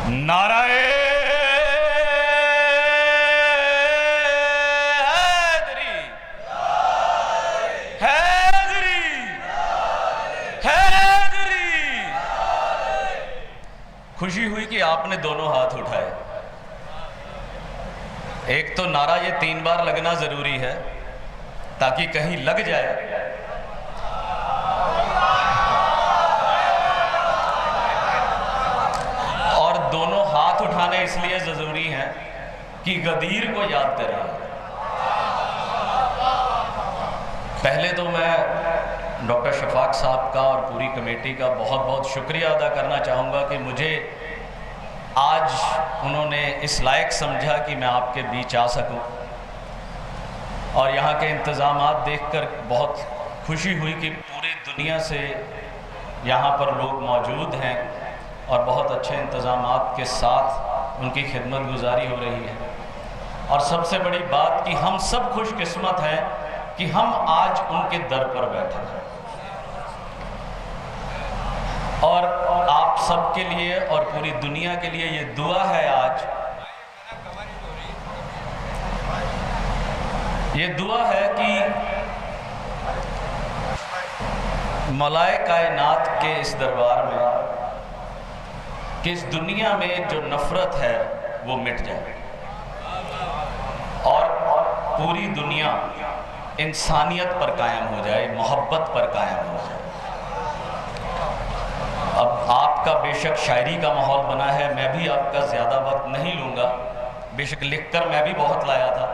नाराए हैदरी, हैदरी, हैदरी। खुशी हुई कि आपने दोनों हाथ उठाए। एक तो नारा ये 3 बार लगना जरूरी है ताकि कहीं लग जाए, और दोनों हाथ उठाने इसलिए जरूरी हैं कि गदीर को याद करें। पहले तो मैं डॉक्टर शफाक साहब का और पूरी कमेटी का बहुत बहुत शुक्रिया अदा करना चाहूँगा कि मुझे आज उन्होंने इस लायक समझा कि मैं आपके बीच आ सकूं, और यहाँ के इंतज़ामात देखकर बहुत खुशी हुई कि पूरी दुनिया से यहाँ पर लोग मौजूद हैं और बहुत अच्छे इंतज़ामात के साथ उनकी खिदमत गुजारी हो रही है। और सबसे बड़ी बात कि हम सब खुशकिस्मत हैं कि हम आज उनके दर पर बैठे हैं। और आप सबके लिए और पूरी दुनिया के लिए ये दुआ है, आज ये दुआ है कि मौलाए कायनात के इस दरबार में कि इस दुनिया में जो नफरत है वो मिट जाए और पूरी दुनिया इंसानियत पर कायम हो जाए, मोहब्बत पर कायम हो जाए। अब आपका बेशक शायरी का माहौल बना है, मैं भी आपका ज़्यादा वक्त नहीं लूँगा, बेशक लिखकर मैं भी बहुत लाया था,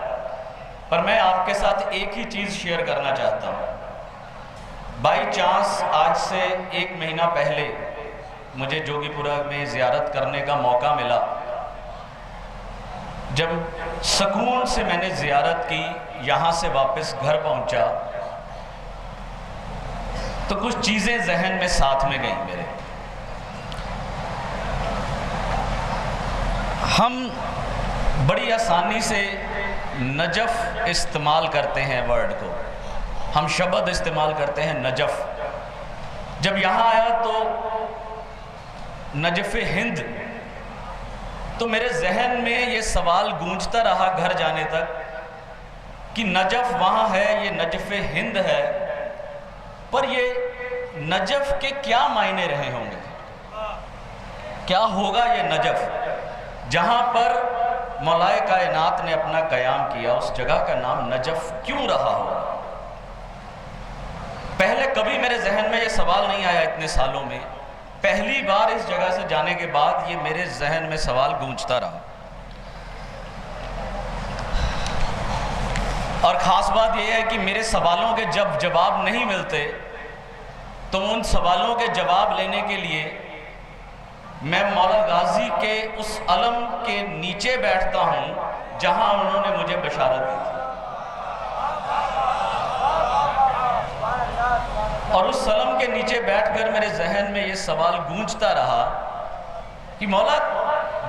पर मैं आपके साथ एक ही चीज़ शेयर करना चाहता हूँ। बाई चांस आज से 1 महीना पहले मुझे जोगीपुरा में ज़ियारत करने का मौका मिला। जब सुकून से मैंने ज़ियारत की, यहाँ से वापस घर पहुँचा तो कुछ चीज़ें जहन में साथ में गई मेरे। हम बड़ी आसानी से नजफ़ इस्तेमाल करते हैं, वर्ड को हम शब्द इस्तेमाल करते हैं नजफ़। जब यहाँ आया तो नजफ़ हिंद, तो मेरे जहन में ये सवाल गूंजता रहा घर जाने तक कि नजफ़ वहाँ है, ये नजफ़ हिंद है, पर ये नजफ़ के क्या मायने रहे होंगे, क्या होगा ये नजफ़ जहाँ पर मौलाए कायनात ने अपना क़याम किया, उस जगह का नाम नजफ़ क्यों रहा होगा। पहले कभी मेरे जहन में ये सवाल नहीं आया इतने सालों में, पहली बार इस जगह से जाने के बाद ये मेरे जहन में सवाल गूंजता रहा। और ख़ास बात यह है कि मेरे सवालों के जब जवाब नहीं मिलते तो उन सवालों के जवाब लेने के लिए मैं मौला गाजी के उस अलम के नीचे बैठता हूँ जहाँ उन्होंने मुझे बशारत दी थी। और उस सलम के नीचे बैठकर मेरे जहन में ये सवाल गूंजता रहा कि मौला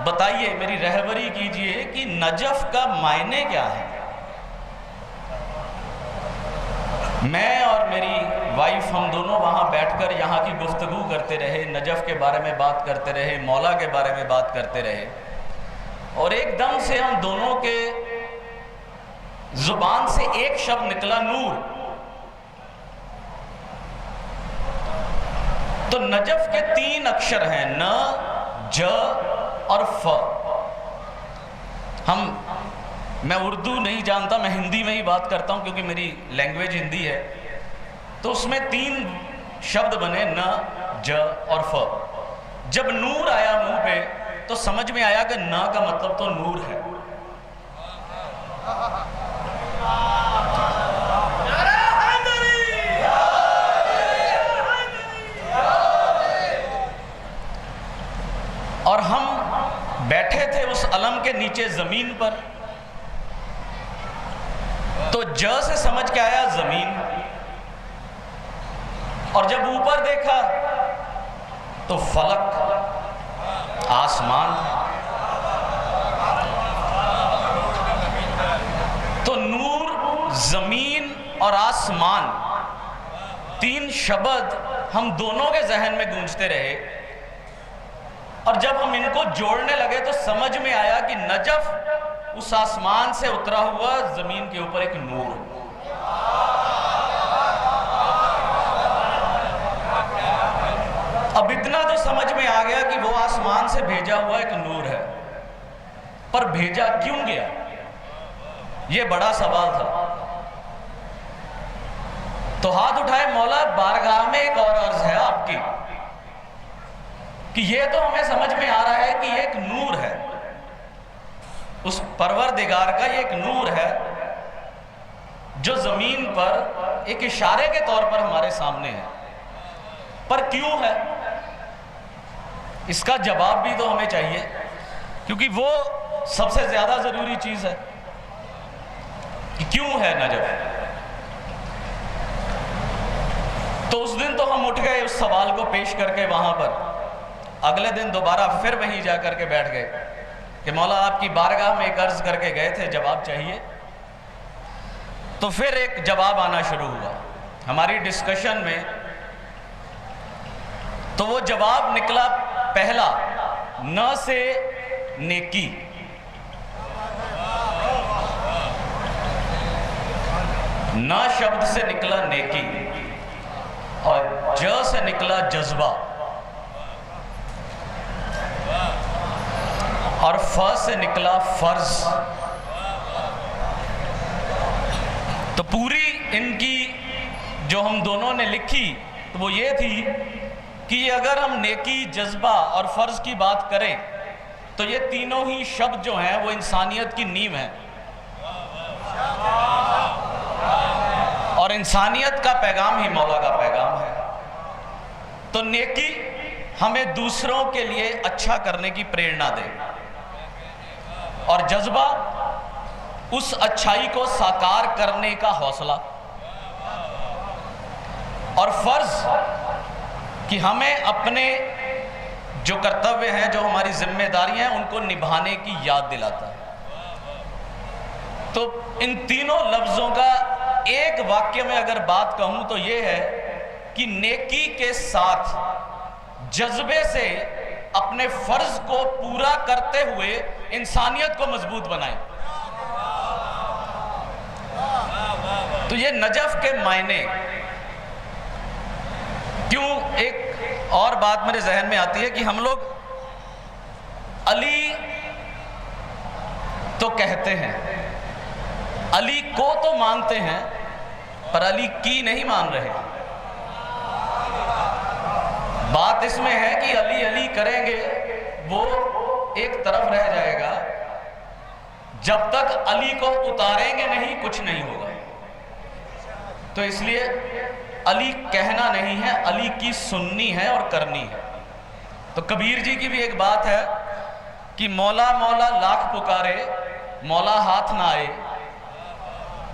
बताइए, मेरी रहबरी कीजिए कि नजफ़ का मायने क्या है। मैं और मेरी वाइफ, हम दोनों वहाँ बैठकर यहाँ की गुफ्तगू करते रहे, नजफ़ के बारे में बात करते रहे, मौला के बारे में बात करते रहे, और एकदम से हम दोनों के ज़ुबान से एक शब्द निकला, नूर। तो नजफ़ के 3 अक्षर हैं, न, ज और फ। मैं उर्दू नहीं जानता, मैं हिंदी में ही बात करता हूँ क्योंकि मेरी लैंग्वेज हिंदी है। तो उसमें 3 शब्द बने, न, ज और फ। जब नूर आया मुंह पे तो समझ में आया कि न का मतलब तो नूर है। और हम बैठे थे उस अलम के नीचे ज़मीन पर, तो ज से समझ के आया ज़मीन, और जब ऊपर देखा तो फलक, आसमान। तो नूर, ज़मीन और आसमान, 3 शब्द हम दोनों के जहन में गूंजते रहे। और जब हम इनको जोड़ने लगे तो समझ में आया कि नजफ उस आसमान से उतरा हुआ जमीन के ऊपर एक नूर है। अब इतना तो समझ में आ गया कि वो आसमान से भेजा हुआ एक नूर है, पर भेजा क्यों गया, ये बड़ा सवाल था। तो हाथ उठाए मौला, बारगाह में एक और अर्ज है आपकी कि ये तो हमें समझ में आ रहा है कि एक नूर है, उस परवरदिगार का ये एक नूर है जो जमीन पर एक इशारे के तौर पर हमारे सामने है, पर क्यों है, इसका जवाब भी तो हमें चाहिए, क्योंकि वो सबसे ज्यादा जरूरी चीज है कि क्यों है नजफ। तो उस दिन तो हम उठ गए उस सवाल को पेश करके वहां पर, अगले दिन दोबारा फिर वहीं जाकर के बैठ गए कि मौला आपकी बारगाह में एक अर्ज करके गए थे, जवाब चाहिए। तो फिर एक जवाब आना शुरू हुआ हमारी डिस्कशन में। तो वो जवाब निकला पहला, न से नेकी। न शब्द से निकला नेकी और ज से निकला जज्बा और फ से निकला फर्ज। तो पूरी इनकी जो हम दोनों ने लिखी तो वो ये थी कि अगर हम नेकी, जज्बा और फर्ज की बात करें तो ये तीनों ही शब्द जो हैं वो इंसानियत की नींव है और इंसानियत का पैगाम ही मौला का पैगाम है। तो नेकी हमें दूसरों के लिए अच्छा करने की प्रेरणा दे और जज्बा उस अच्छाई को साकार करने का हौसला, और फर्ज कि हमें अपने जो कर्तव्य हैं, जो हमारी जिम्मेदारियां हैं, उनको निभाने की याद दिलाता है। तो इन तीनों लफ्जों का एक वाक्य में अगर बात कहूं तो यह है कि नेकी के साथ जज्बे से अपने फर्ज को पूरा करते हुए इंसानियत को मजबूत बनाएं। तो ये नजफ के मायने क्यों। एक और बात मेरे जहन में आती है कि हम लोग अली तो कहते हैं, अली को तो मानते हैं, पर अली की नहीं मान रहे। बात इसमें है कि अली अली करेंगे वो एक तरफ रह जाएगा, जब तक अली को उतारेंगे नहीं कुछ नहीं होगा। तो इसलिए अली कहना नहीं है, अली की सुननी है और करनी है। तो कबीर जी की भी एक बात है कि मौला मौला लाख पुकारे मौला हाथ ना आए,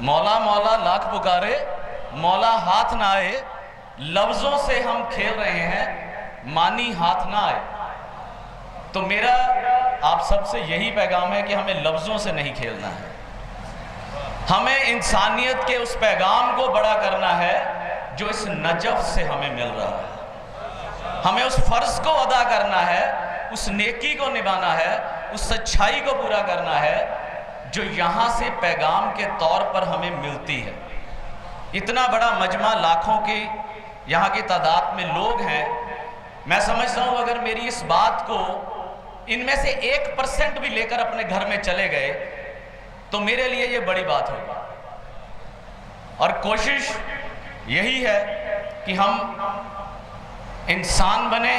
मौला मौला लाख पुकारे मौला हाथ ना आए, लफ्जों से हम खेल रहे हैं मानी हाथ ना आए। तो मेरा आप सबसे यही पैगाम है कि हमें लफ्जों से नहीं खेलना है, हमें इंसानियत के उस पैगाम को बड़ा करना है जो इस नजफ से हमें मिल रहा है। हमें उस फर्ज को अदा करना है, उस नेकी को निभाना है, उस सच्चाई को पूरा करना है जो यहाँ से पैगाम के तौर पर हमें मिलती है। इतना बड़ा मजमा, लाखों की यहाँ की तादाद में लोग हैं। मैं समझता हूँ अगर मेरी इस बात को इनमें से 1% भी लेकर अपने घर में चले गए तो मेरे लिए ये बड़ी बात होगी। और कोशिश यही है कि हम इंसान बने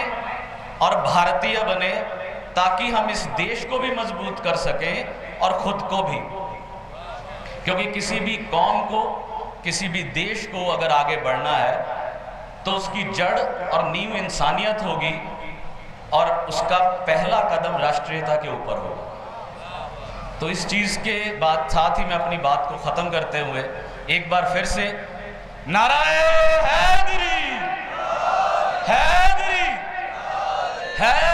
और भारतीय बने, ताकि हम इस देश को भी मजबूत कर सकें और खुद को भी। क्योंकि किसी भी कौम को, किसी भी देश को अगर आगे बढ़ना है तो उसकी जड़ और नींव इंसानियत होगी और उसका पहला कदम राष्ट्रीयता के ऊपर होगा। तो इस चीज़ के बाद साथ ही मैं अपनी बात को ख़त्म करते हुए एक बार फिर से नाराए हैदरी, हैदरी, हैदरी।